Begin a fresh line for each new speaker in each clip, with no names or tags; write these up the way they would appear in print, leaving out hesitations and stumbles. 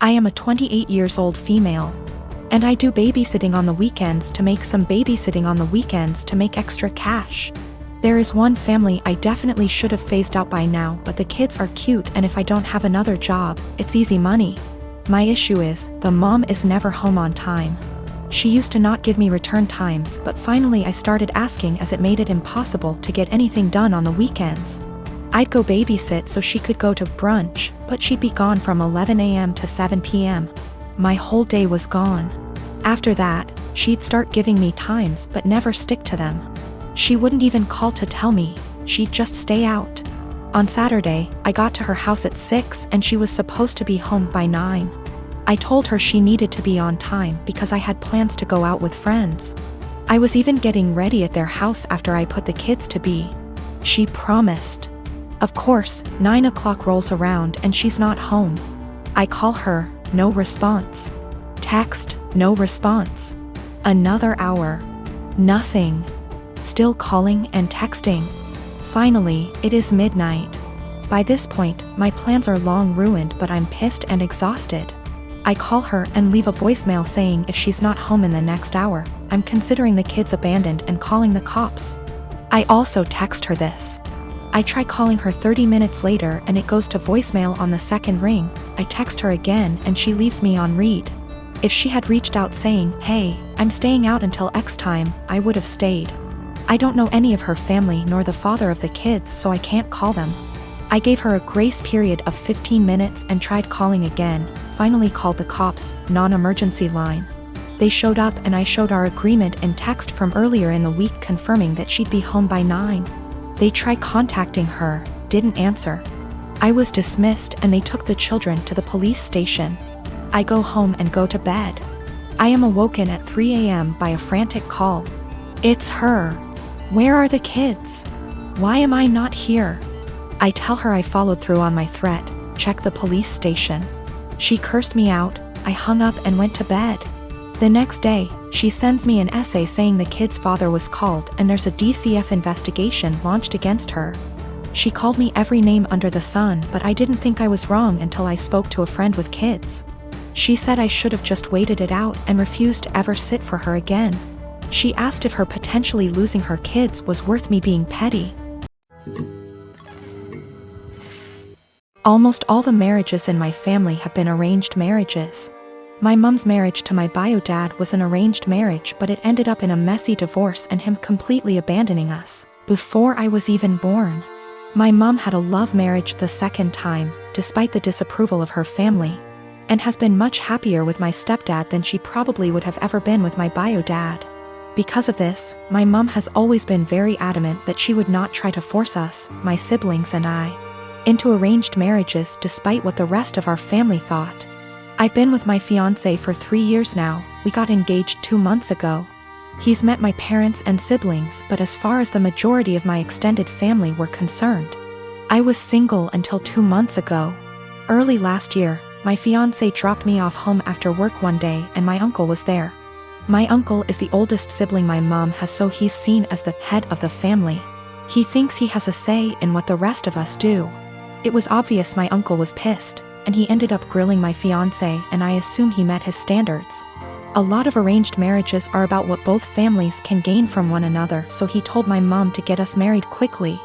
I am a 28 years old female. And I do babysitting on the weekends to make extra cash. There is one family I definitely should have phased out by now, but the kids are cute, and if I don't have another job, it's easy money. My issue is, the mom is never home on time. She used to not give me return times, but finally I started asking as it made it impossible to get anything done on the weekends. I'd go babysit so she could go to brunch, but she'd be gone from 11 a.m. to 7 p.m. My whole day was gone. After that, she'd start giving me times but never stick to them. She wouldn't even call to tell me, she'd just stay out. On Saturday, I got to her house at 6 and she was supposed to be home by 9. I told her she needed to be on time because I had plans to go out with friends. I was even getting ready at their house after I put the kids to bed. She promised. Of course, 9 o'clock rolls around and she's not home. I call her, no response. Text, no response. Another hour. Nothing. Still calling and texting. Finally, it is midnight. By this point, my plans are long ruined, but I'm pissed and exhausted. I call her and leave a voicemail saying if she's not home in the next hour, I'm considering the kids abandoned and calling the cops. I also text her this. I try calling her 30 minutes later and it goes to voicemail on the second ring. I text her again and she leaves me on read. If she had reached out saying, hey, I'm staying out until X time, I would have stayed. I don't know any of her family nor the father of the kids, so I can't call them. I gave her a grace period of 15 minutes and tried calling again, finally called the cops, non-emergency line. They showed up and I showed our agreement in text from earlier in the week confirming that she'd be home by 9. They tried contacting her, didn't answer. I was dismissed and they took the children to the police station. I go home and go to bed. I am awoken at 3 a.m. by a frantic call. It's her. Where are the kids? Why am I not here? I tell her I followed through on my threat, check the police station. She cursed me out, I hung up and went to bed. The next day, she sends me an essay saying the kid's father was called and there's a DCF investigation launched against her. She called me every name under the sun, but I didn't think I was wrong until I spoke to a friend with kids. She said I should have just waited it out and refused to ever sit for her again. She asked if her potentially losing her kids was worth me being petty. Almost all the marriages in my family have been arranged marriages. My mom's marriage to my bio dad was an arranged marriage, but it ended up in a messy divorce and him completely abandoning us before I was even born. My mom had a love marriage the second time, despite the disapproval of her family, and has been much happier with my stepdad than she probably would have ever been with my bio dad. Because of this, my mom has always been very adamant that she would not try to force us, my siblings and I, into arranged marriages despite what the rest of our family thought. I've been with my fiancé for 3 years now. We got engaged 2 months ago. He's met my parents and siblings, but as far as the majority of my extended family were concerned, I was single until 2 months ago. Early last year, my fiancé dropped me off home after work one day and my uncle was there. My uncle is the oldest sibling my mom has, so he's seen as the head of the family. He thinks he has a say in what the rest of us do. It was obvious my uncle was pissed, and he ended up grilling my fiancé, and I assume he met his standards. A lot of arranged marriages are about what both families can gain from one another, so he told my mom to get us married quickly.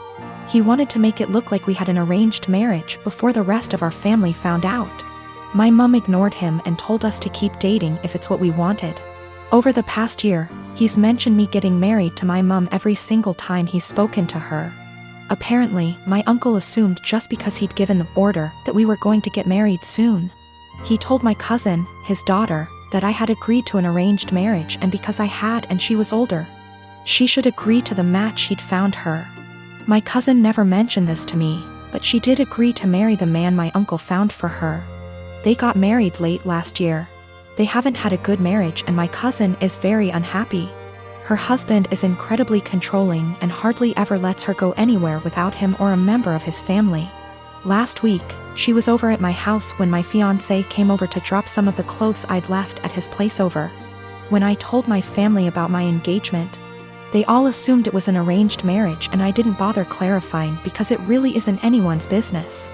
He wanted to make it look like we had an arranged marriage before the rest of our family found out. My mom ignored him and told us to keep dating if it's what we wanted. Over the past year, he's mentioned me getting married to my mom every single time he's spoken to her. Apparently, my uncle assumed just because he'd given the order that we were going to get married soon. He told my cousin, his daughter, that I had agreed to an arranged marriage, and because I had and she was older, she should agree to the match he'd found her. My cousin never mentioned this to me, but she did agree to marry the man my uncle found for her. They got married late last year. They haven't had a good marriage and my cousin is very unhappy. Her husband is incredibly controlling and hardly ever lets her go anywhere without him or a member of his family. Last week, she was over at my house when my fiancé came over to drop some of the clothes I'd left at his place over. When I told my family about my engagement, they all assumed it was an arranged marriage and I didn't bother clarifying because it really isn't anyone's business.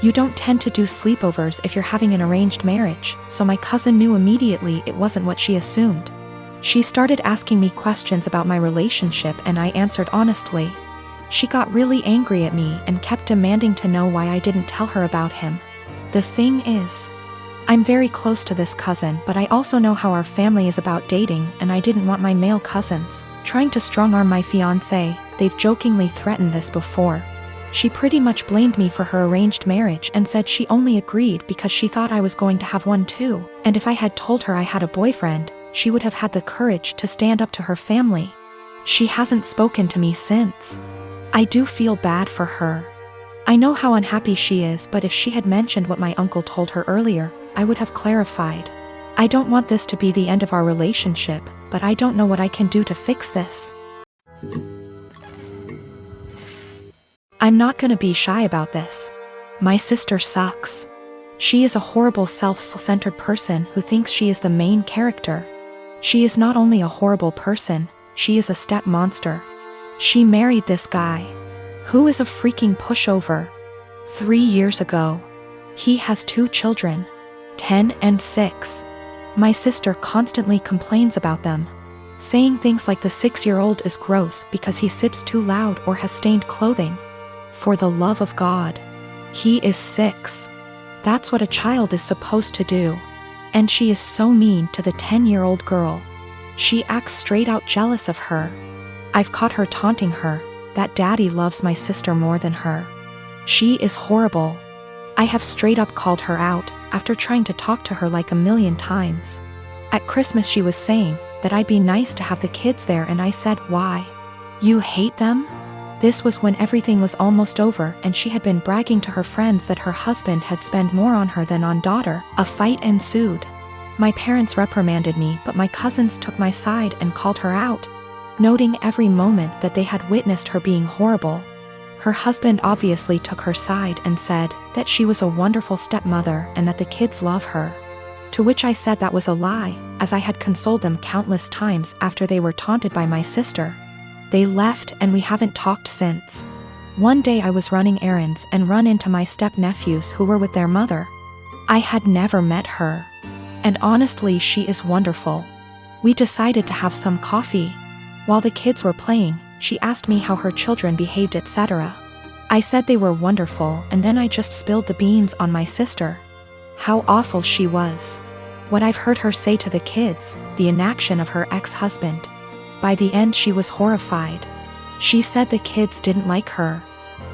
You don't tend to do sleepovers if you're having an arranged marriage, so my cousin knew immediately it wasn't what she assumed. She started asking me questions about my relationship and I answered honestly. She got really angry at me and kept demanding to know why I didn't tell her about him. The thing is, I'm very close to this cousin, but I also know how our family is about dating, and I didn't want my male cousins trying to strong-arm my fiancé. They've jokingly threatened this before. She pretty much blamed me for her arranged marriage and said she only agreed because she thought I was going to have one too, and if I had told her I had a boyfriend, she would have had the courage to stand up to her family. She hasn't spoken to me since. I do feel bad for her. I know how unhappy she is, but if she had mentioned what my uncle told her earlier, I would have clarified. I don't want this to be the end of our relationship, but I don't know what I can do to fix this. I'm not gonna be shy about this. My sister sucks. She is a horrible self-centered person who thinks she is the main character. She is not only a horrible person, she is a step monster. She married this guy, who is a freaking pushover. 3 years ago. He has 2 children, 10 and 6. My sister constantly complains about them, saying things like the 6-year-old is gross because he sips too loud or has stained clothing. For the love of God. He is 6. That's what a child is supposed to do. And she is so mean to the 10-year-old girl. She acts straight out jealous of her. I've caught her taunting her that daddy loves my sister more than her. She is horrible. I have straight up called her out after trying to talk to her like a million times. At Christmas she was saying that I'd be nice to have the kids there, and I said, why? You hate them? This was when everything was almost over and she had been bragging to her friends that her husband had spent more on her than on daughter. A fight ensued. My parents reprimanded me, but my cousins took my side and called her out, noting every moment that they had witnessed her being horrible. Her husband obviously took her side and said that she was a wonderful stepmother and that the kids love her. To which I said that was a lie, as I had consoled them countless times after they were taunted by my sister. They left and we haven't talked since. One day I was running errands and run into my step-nephews who were with their mother. I had never met her. And honestly, she is wonderful. We decided to have some coffee. While the kids were playing, she asked me how her children behaved, etc. I said they were wonderful, and then I just spilled the beans on my sister. How awful she was. What I've heard her say to the kids, the inaction of her ex-husband. By the end she was horrified. She said the kids didn't like her.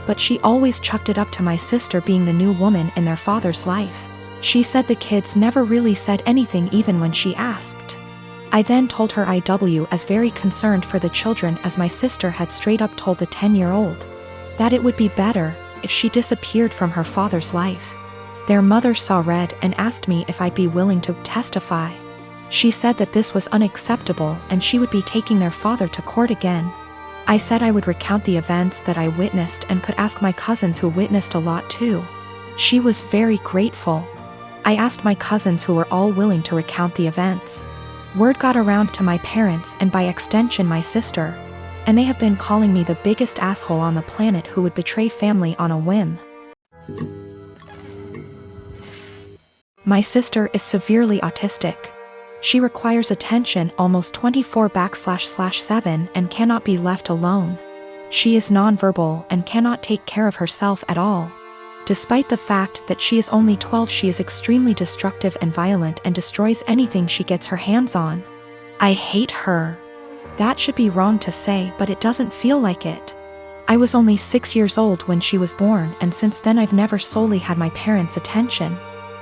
But she always chucked it up to my sister being the new woman in their father's life. She said the kids never really said anything even when she asked. I then told her I was very concerned for the children, as my sister had straight up told the 10-year-old that it would be better if she disappeared from her father's life. Their mother saw red and asked me if I'd be willing to testify. She said that this was unacceptable and she would be taking their father to court again. I said I would recount the events that I witnessed and could ask my cousins who witnessed a lot too. She was very grateful. I asked my cousins who were all willing to recount the events. Word got around to my parents and by extension my sister, and they have been calling me the biggest asshole on the planet who would betray family on a whim. My sister is severely autistic. She requires attention almost 24/7 and cannot be left alone. She is nonverbal and cannot take care of herself at all. Despite the fact that she is only 12, she is extremely destructive and violent and destroys anything she gets her hands on. I hate her. That should be wrong to say, but it doesn't feel like it. I was only 6 years old when she was born, and since then I've never solely had my parents' attention.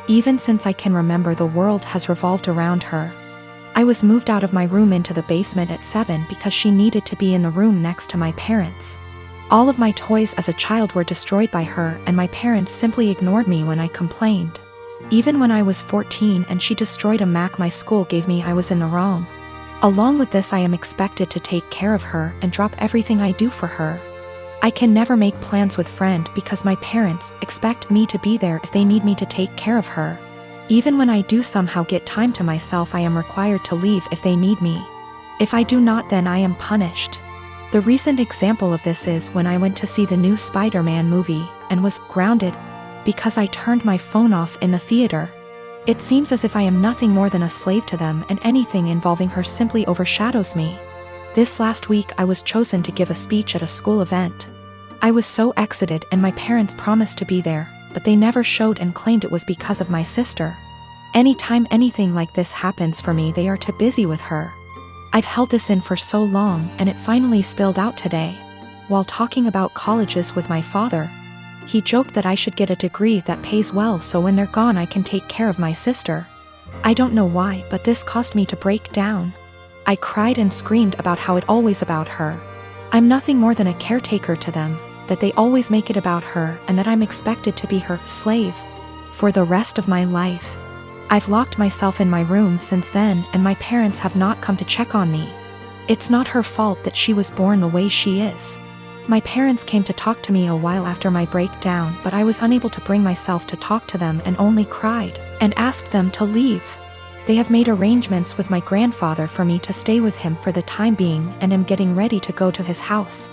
Even since I can remember, the world has revolved around her. I was moved out of my room into the basement at 7 because she needed to be in the room next to my parents. All of my toys as a child were destroyed by her, and my parents simply ignored me when I complained. Even when I was 14 and she destroyed a Mac my school gave me, I was in the wrong. Along with this, I am expected to take care of her and drop everything I do for her. I can never make plans with friend because my parents expect me to be there if they need me to take care of her. Even when I do somehow get time to myself, I am required to leave if they need me. If I do not, then I am punished. The recent example of this is when I went to see the new Spider-Man movie and was grounded. Because I turned my phone off in the theater. It seems as if I am nothing more than a slave to them, and anything involving her simply overshadows me. This last week I was chosen to give a speech at a school event. I was so excited, and my parents promised to be there, but they never showed and claimed it was because of my sister. Anytime anything like this happens for me, they are too busy with her. I've held this in for so long, and it finally spilled out today. While talking about colleges with my father, he joked that I should get a degree that pays well so when they're gone I can take care of my sister. I don't know why, but this caused me to break down. I cried and screamed about how it's always about her. I'm nothing more than a caretaker to them, that they always make it about her, and that I'm expected to be her slave for the rest of my life. I've locked myself in my room since then, and my parents have not come to check on me. It's not her fault that she was born the way she is. My parents came to talk to me a while after my breakdown, but I was unable to bring myself to talk to them and only cried and asked them to leave. They have made arrangements with my grandfather for me to stay with him for the time being, and am getting ready to go to his house.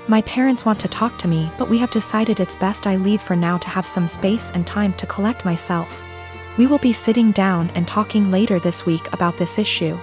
My parents want to talk to me, but we have decided it's best I leave for now to have some space and time to collect myself. We will be sitting down and talking later this week about this issue.